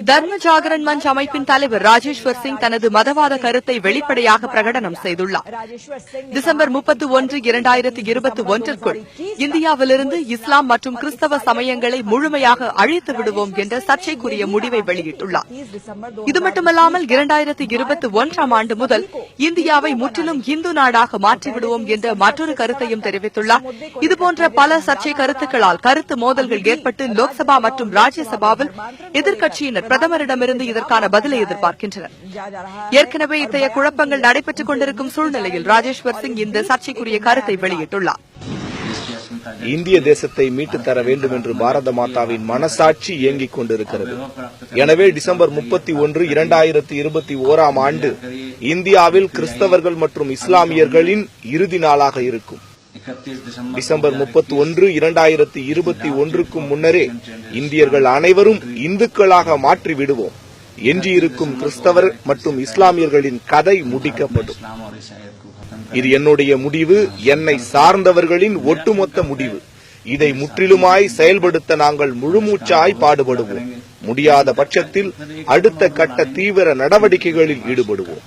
தர்ம ஜாகரன் மஞ்ச் அமைப்பின் தலைவர் ராஜேஸ்வர் சிங் தனது மதவாத கருத்தை வெளிப்படையாக பிரகடனம் செய்துள்ளார். டிசம்பர் 31, 2021ற்குள் இந்தியாவிலிருந்து இஸ்லாம் மற்றும் கிறிஸ்தவ சமயங்களை முழுமையாக அழித்து விடுவோம் என்ற சர்ச்சைக்குரிய முடிவை வெளியிட்டுள்ளார். இது மட்டுமல்லாமல் 2021ஆம் ஆண்டு முதல் இந்தியாவை முற்றிலும் இந்து நாடாக மாற்றிவிடுவோம் என்ற மற்றொரு கருத்தையும் தெரிவித்துள்ளார். இதுபோன்ற பல சர்ச்சை கருத்துக்களால் கருத்து மோதல்கள் ஏற்பட்டு லோக்சபா மற்றும் ராஜ்யசபாவில் எதிர்க்கட்சியினர் பிரதமரிடமிருந்து இதற்கான பதிலை எதிர்பார்க்கின்றனர். ஏற்கனவே இத்தகைய குழப்பங்கள் நடைபெற்றுக் கொண்டிருக்கும் சூழ்நிலையில் ராஜேஸ்வர் சிங் இந்த சர்ச்சைக்குரிய கருத்தை வெளியிட்டுள்ளார். இந்திய தேசத்தை மீட்டுத் தர வேண்டும் என்று பாரத மாதாவின் மனசாட்சி இயங்கிக் கொண்டிருக்கிறது. எனவே டிசம்பர் 31, 2021ஆம் ஆண்டு இந்தியாவில் கிறிஸ்தவர்கள் மற்றும் இஸ்லாமியர்களின் இறுதி நாளாக இருக்கும். டிசம்பர் 31, 2021க்கு முன்னரே இந்தியர்கள் அனைவரும் இந்துக்களாக மாற்றி விடுவோம். எஞ்சியிருக்கும் கிறிஸ்தவர் மற்றும் இஸ்லாமியர்களின் கதை முடிக்கப்படும். இது என்னுடைய முடிவு, என்னை சார்ந்தவர்களின் ஒட்டுமொத்த முடிவு. இதை முற்றிலுமாய் செயல்படுத்த நாங்கள் முழுமூச்சாய் பாடுபடுவோம். முடியாத பட்சத்தில் அடுத்த கட்ட தீவிர நடவடிக்கைகளில் ஈடுபடுவோம்.